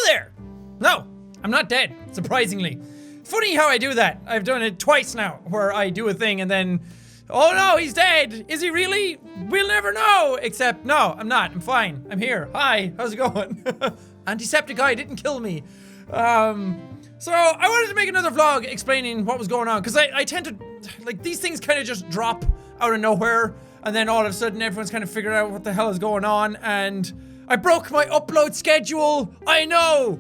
there! No, I'm not dead, surprisingly. Funny how I do that. I've done it twice now, where I do a thing and then, oh no, he's dead. Is he really? We'll never know. Except, no, I'm not. I'm fine. I'm here. Hi, how's it going? Jacksepticeye didn't kill me. So I wanted to make another vlog explaining what was going on, because I tend to, like, these things kind of just drop out of nowhere, and then all of a sudden everyone's kind of figured out what the hell is going on, and I broke my upload schedule. I know.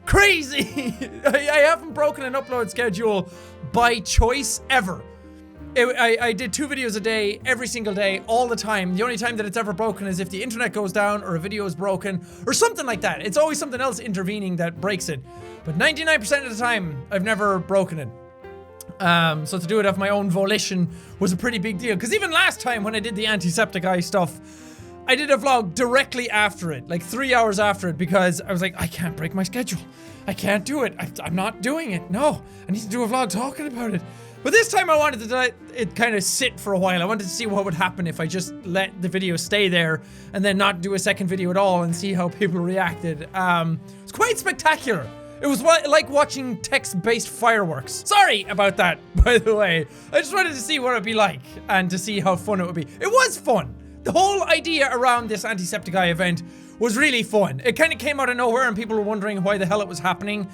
Crazy. I haven't broken an upload schedule by choice ever. I did 2 videos a day, every single day, all the time. The only time that it's ever broken is if the internet goes down or a video is broken or something like that. It's always something else intervening that breaks it. But 99% of the time, I've never broken it. So to do it of my own volition was a pretty big deal. Because even last time when I did the Jacksepticeye stuff, I did a vlog directly after it, like 3 hours after it, because I was like, I can't break my schedule. I can't do it. I'm not doing it. No, I need to do a vlog talking about it. But this time I wanted to let it kind of sit for a while. I wanted to see what would happen if I just let the video stay there and then not do a second video at all and see how people reacted. It's quite spectacular. It was like watching text-based fireworks. Sorry about that, by the way. I just wanted to see what it'd be like and to see how fun it would be. It was fun. The whole idea around this Jacksepticeye event was really fun. It kind of came out of nowhere and people were wondering why the hell it was happening.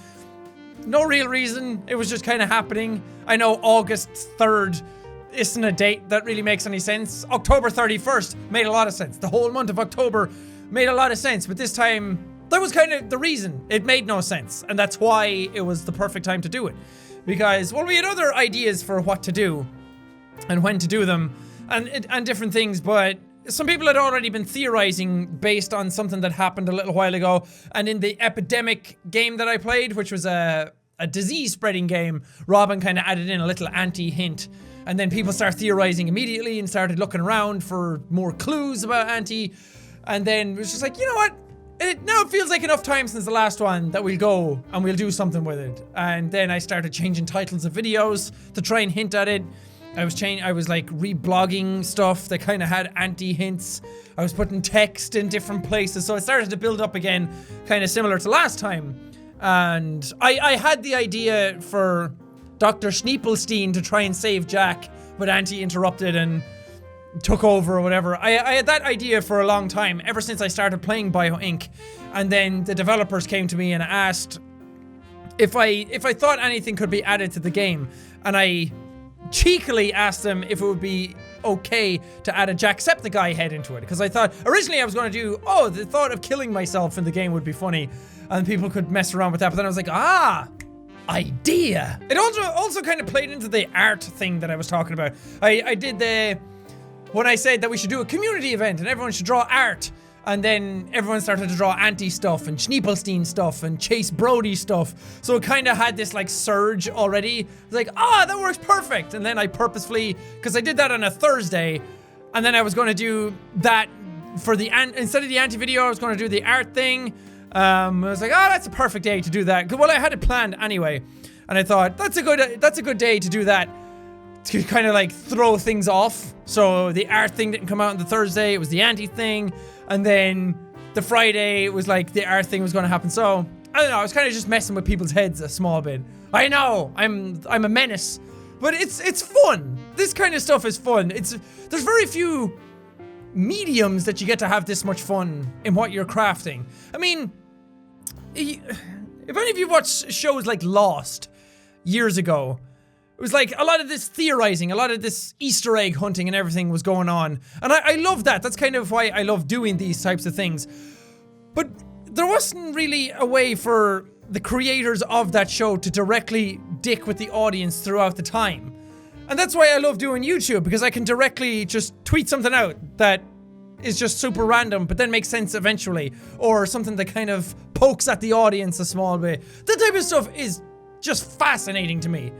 No real reason, it was just kind of happening. I know August 3rd isn't a date that really makes any sense. October 31st made a lot of sense. The whole month of October made a lot of sense, but this time, that was kind of the reason. It made no sense, and that's why it was the perfect time to do it. Because, well, we had other ideas for what to do, and when to do them, and different things, but some people had already been theorizing based on something that happened a little while ago, and in the Epidemic game that I played, which was a disease-spreading game, Robin kind of added in a little anti-hint, and then people started theorizing immediately and started looking around for more clues about anti, and then it was just like, you know what? Now it feels like enough time since the last one that we'll go and we'll do something with it. And then I started changing titles of videos to try and hint at it. I was like reblogging stuff that kind of had anti-hints. I was putting text in different places, so it started to build up again, kind of similar to last time. And I had the idea for Dr. Schneepelstein to try and save Jack, but Anti interrupted and took over or whatever. I had that idea for a long time, ever since I started playing Bio Inc. And then the developers came to me and asked if I thought anything could be added to the game, and I cheekily asked them if it would be okay to add a Jacksepticeye head into it, because I thought originally I was going to do, oh, the thought of killing myself in the game would be funny and people could mess around with that, but then I was like, idea. It also kind of played into the art thing that I was talking about. I did when I said that we should do a community event and everyone should draw art, and then everyone started to draw Anti stuff and Schneepelstein stuff and Chase Brody stuff. So it kind of had this like surge already. It's like, that works perfect. And then I purposefully, because I did that on a Thursday, and then I was going to do that for the, instead of the Anti video, I was going to do the art thing. I was like, that's a perfect day to do that. Well, I had it planned anyway. And I thought, that's a good day to do that, to kind of like throw things off. So the art thing didn't come out on the Thursday, it was the Anti thing. And then the Friday, it was like the art thing was going to happen. So, I don't know, I was kind of just messing with people's heads a small bit. I know, I'm a menace. But it's fun. This kind of stuff is fun. There's very few mediums that you get to have this much fun in what you're crafting. I mean, if any of you watched shows like Lost years ago, it was like a lot of this theorizing, a lot of this Easter egg hunting and everything was going on. And I love that. That's kind of why I love doing these types of things. But there wasn't really a way for the creators of that show to directly dick with the audience throughout the time. And that's why I love doing YouTube, because I can directly just tweet something out that is just super random, but then makes sense eventually. Or something that kind of pokes at the audience a small bit. That type of stuff is just fascinating to me.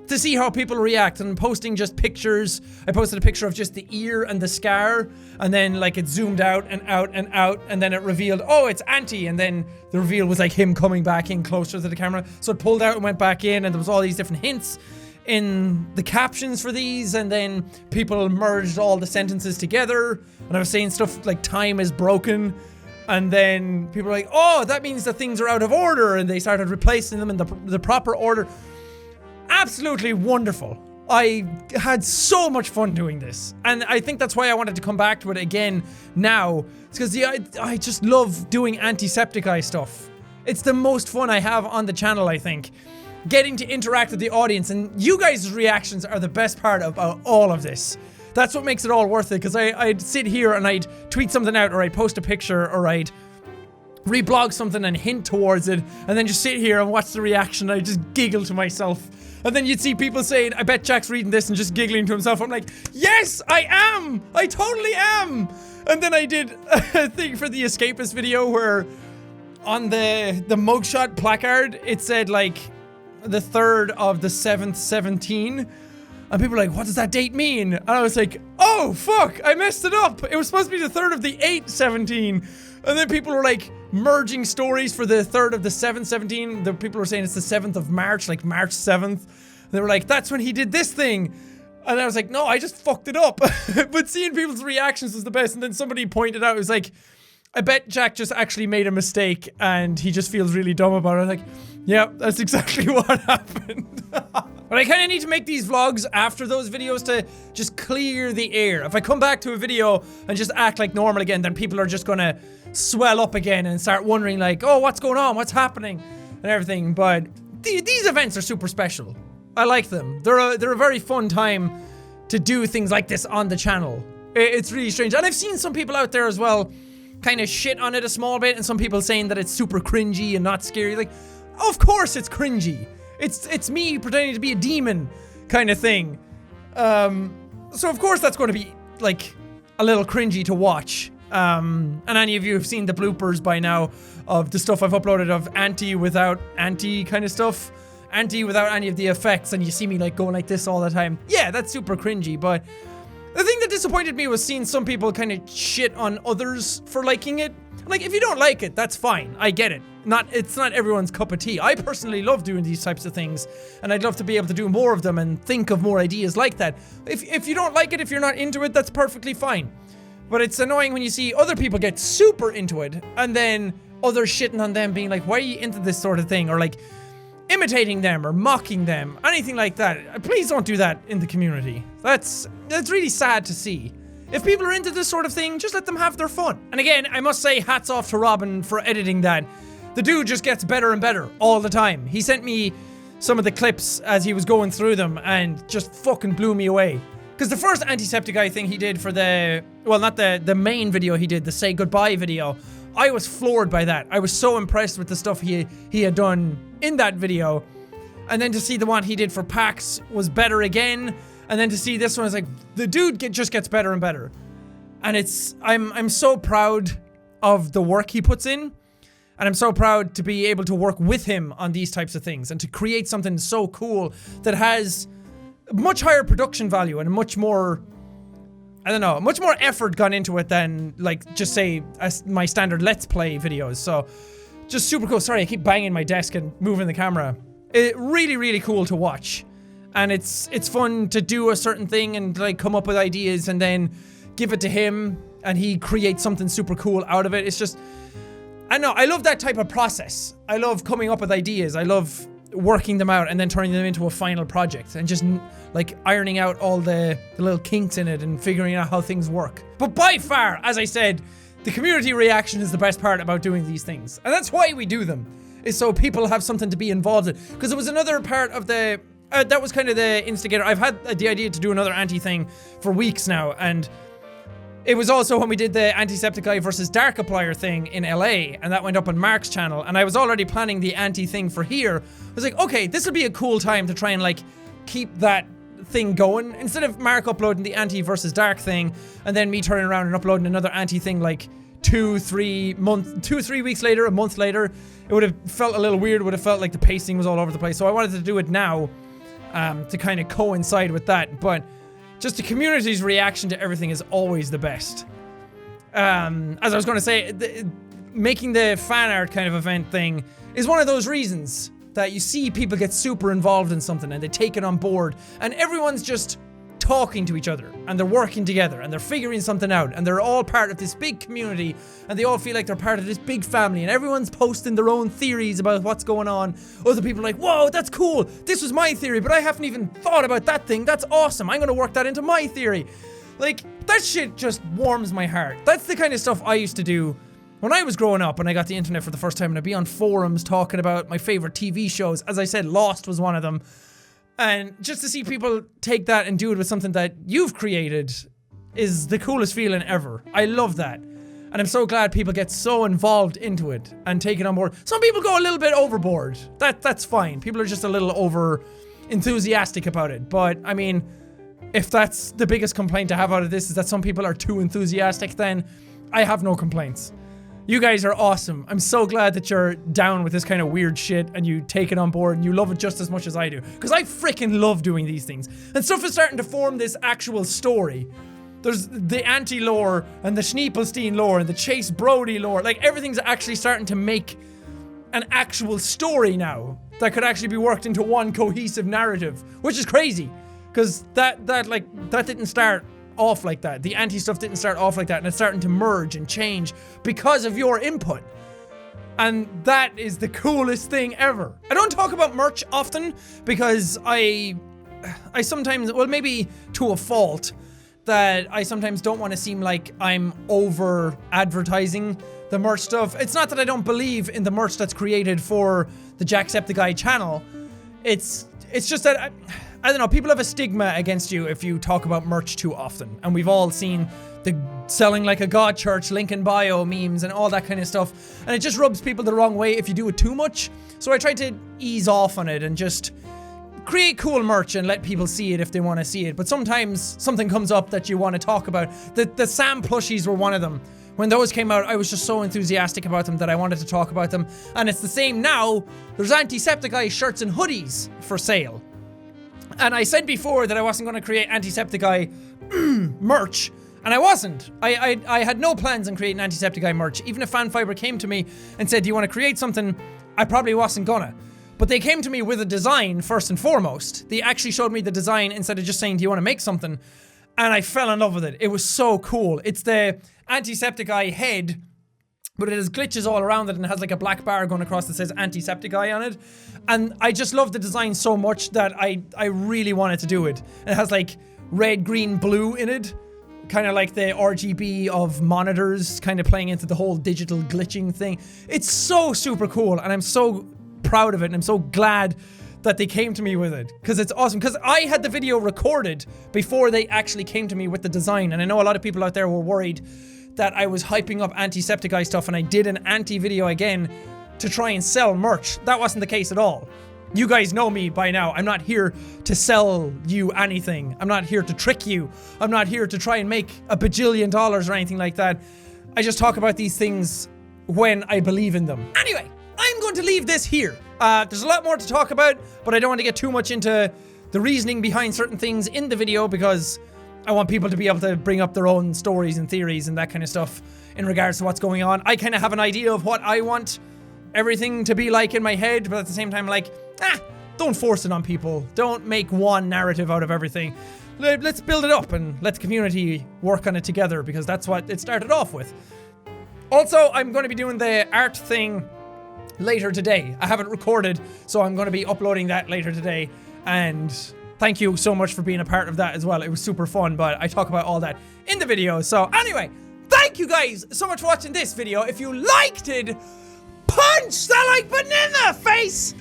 To see how people react, and posting just pictures. I posted a picture of just the ear and the scar, and then like it zoomed out and out and out, and then it revealed, oh, it's Anti, and then the reveal was like him coming back in closer to the camera. So it pulled out and went back in, and there was all these different hints in the captions for these, and then people merged all the sentences together, and I was saying stuff like time is broken, And then people are like, oh, that means that things are out of order, and they started replacing them in the proper order. Absolutely wonderful. I had so much fun doing this, and I think that's why I wanted to come back to it again now. It's because I just love doing jacksepticeye stuff. It's the most fun I have on the channel, I think. Getting to interact with the audience, and you guys' reactions are the best part about all of this. That's what makes it all worth it, because I'd sit here and I'd tweet something out, or I'd post a picture, or I'd reblog something and hint towards it, and then just sit here and watch the reaction. I'd just giggle to myself. And then you'd see people saying, I bet Jack's reading this, and just giggling to himself. I'm like, yes, I am! I totally am! And then I did a thing for the Escapist video where on the mugshot placard, it said like the 3rd of the 7th, 17. And people were like, what does that date mean? And I was like, oh, fuck, I messed it up. It was supposed to be the 3rd of the 8th, 17. And then people were like merging stories for the 3rd of the 7th, 17. The people were saying it's the 7th of March, like March 7th. They were like, that's when he did this thing. And I was like, no, I just fucked it up. But seeing people's reactions was the best. And then somebody pointed out, it was like, I bet Jack just actually made a mistake and he just feels really dumb about it. I was like, yeah, that's exactly what happened. But I kind of need to make these vlogs after those videos to just clear the air. If I come back to a video and just act like normal again, then people are just gonna swell up again and start wondering like, oh, what's going on? What's happening? And everything. But these events are super special. I like them. They're a very fun time to do things like this on the channel. It's really strange. And I've seen some people out there as well kind of shit on it a small bit, and some people saying that it's super cringy and not scary. Like, of course it's cringy. It's me pretending to be a demon kind of thing. So of course that's going to be like a little cringy to watch. And any of you have seen the bloopers by now of the stuff I've uploaded of anti without anti kind of stuff. Anti without any of the effects, and you see me like going like this all the time. Yeah, that's super cringy, but the thing that disappointed me was seeing some people kind of shit on others for liking it. Like, if you don't like it, that's fine. I get it. It's not everyone's cup of tea. I personally love doing these types of things, and I'd love to be able to do more of them and think of more ideas like that. If you don't like it, if you're not into it, that's perfectly fine. But it's annoying when you see other people get super into it, and then others shitting on them being like, why are you into this sort of thing? Or like, imitating them or mocking them, anything like that. Please don't do that in the community. That's really sad to see. If people are into this sort of thing, just let them have their fun. And again, I must say hats off to Robin for editing that. The dude just gets better and better all the time. He sent me some of the clips as he was going through them and just fucking blew me away. Because the first jacksepticeye thing he did for not the main video he did, the say goodbye video, I was floored by that. I was so impressed with the stuff he had done in that video. And then to see the one he did for PAX was better again. And then to see this one, I was like, the dude just gets better and better. And I'm so proud of the work he puts in. And I'm so proud to be able to work with him on these types of things and to create something so cool that has much higher production value and much more, I don't know, much more effort gone into it than, like, just say, my standard Let's Play videos. So, just super cool. Sorry, I keep banging my desk and moving the camera. Really, really cool to watch. And it's fun to do a certain thing and, like, come up with ideas and then give it to him and he creates something super cool out of it. It's just, I don't know, I love that type of process. I love coming up with ideas. I love working them out and then turning them into a final project and just like ironing out all the little kinks in it and figuring out how things work. But by far, as I said, the community reaction is the best part about doing these things. And that's why we do them, is so people have something to be involved in. Because it was another part of the, that was kind of the instigator. I've had the idea to do another anti thing for weeks now, and it was also when we did the jacksepticeye versus Darkiplier thing in LA, and that went up on Mark's channel, and I was already planning the anti thing for here. I was like, okay, this would be a cool time to try and like keep that thing going. Instead of Mark uploading the anti versus Dark thing, and then me turning around and uploading another anti thing like 2-3 weeks later, a month later, it would have felt a little weird. It would have felt like the pacing was all over the place. So I wanted to do it now to kind of coincide with that. But just the community's reaction to everything is always the best. As I was going to say, making the fan art kind of event thing is one of those reasons that you see people get super involved in something and they take it on board and everyone's just talking to each other, and they're working together, and they're figuring something out, and they're all part of this big community, and they all feel like they're part of this big family, and everyone's posting their own theories about what's going on. Other people are like, whoa, that's cool, this was my theory, but I haven't even thought about that thing, that's awesome, I'm gonna work that into my theory. Like, that shit just warms my heart. That's the kind of stuff I used to do when I was growing up and I got the internet for the first time, and I'd be on forums talking about my favorite TV shows. As I said, Lost was one of them. And just to see people take that and do it with something that you've created is the coolest feeling ever. I love that. And I'm so glad people get so involved into it and take it on board. Some people go a little bit overboard. That's fine. People are just a little over enthusiastic about it. But I mean, if that's the biggest complaint I have out of this is that some people are too enthusiastic, then I have no complaints. You guys are awesome. I'm so glad that you're down with this kind of weird shit and you take it on board and you love it just as much as I do. Because I freaking love doing these things. And stuff is starting to form this actual story. There's the anti-lore and the Schneepelstein lore and the Chase Brody lore. Like, everything's actually starting to make an actual story now that could actually be worked into one cohesive narrative, which is crazy. Because that didn't start off like that. The anti-stuff didn't start off like that, and it's starting to merge and change because of your input. And that is the coolest thing ever. I don't talk about merch often because I sometimes, well, maybe to a fault, that I sometimes don't want to seem like I'm over advertising the merch stuff. It's not that I don't believe in the merch that's created for the Jacksepticeye channel. It's just that I don't know, people have a stigma against you if you talk about merch too often. And we've all seen the selling like a god church, link in bio memes and all that kind of stuff. And it just rubs people the wrong way if you do it too much. So I try to ease off on it and just create cool merch and let people see it if they want to see it. But sometimes something comes up that you want to talk about. The Sam plushies were one of them. When those came out, I was just so enthusiastic about them that I wanted to talk about them. And it's the same now. There's Antisepticeye shirts and hoodies for sale. And I said before that I wasn't going to create Antisepticeye merch, and I wasn't. I had no plans on creating Antisepticeye merch. Even if Fanfiber came to me and said, do you want to create something? I probably wasn't gonna. But they came to me with a design first and foremost. They actually showed me the design instead of just saying, do you want to make something? And I fell in love with it. It was so cool. It's the Antisepticeye head, but it has glitches all around it and it has like a black bar going across that says Antisepticeye on it. And I just love the design so much that I really wanted to do it. And it has like red, green, blue in it. Kind of like the RGB of monitors kind of playing into the whole digital glitching thing. It's so super cool and I'm so proud of it and I'm so glad that they came to me with it. Because it's awesome. Because I had the video recorded before they actually came to me with the design. And I know a lot of people out there were worried that I was hyping up Antisepticeye stuff and I did an anti-video again to try and sell merch. That wasn't the case at all. You guys know me by now. I'm not here to sell you anything. I'm not here to trick you. I'm not here to try and make $1 bajillion or anything like that. I just talk about these things when I believe in them. Anyway, I'm going to leave this here. There's a lot more to talk about, but I don't want to get too much into the reasoning behind certain things in the video because I want people to be able to bring up their own stories and theories and that kind of stuff in regards to what's going on. I kind of have an idea of what I want everything to be like in my head, but at the same time, like, don't force it on people. Don't make one narrative out of everything. Let's build it up and let the community work on it together because that's what it started off with. Also, I'm going to be doing the art thing later today. I haven't recorded, so I'm going to be uploading that later today. And thank you so much for being a part of that as well. It was super fun, but I talk about all that in the video. So anyway, thank you guys so much for watching this video. If you liked it, punch that like button in the face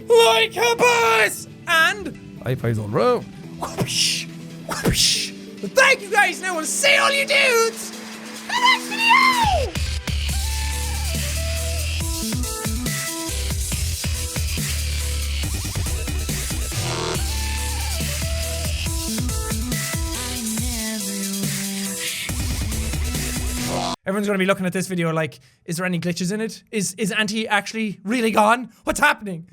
like a boss! And high fives on row. Whoosh, whoosh. But thank you guys, and I will see all you dudes in the next video! Everyone's gonna be looking at this video like, is there any glitches in it? Is Anti actually really gone? What's happening?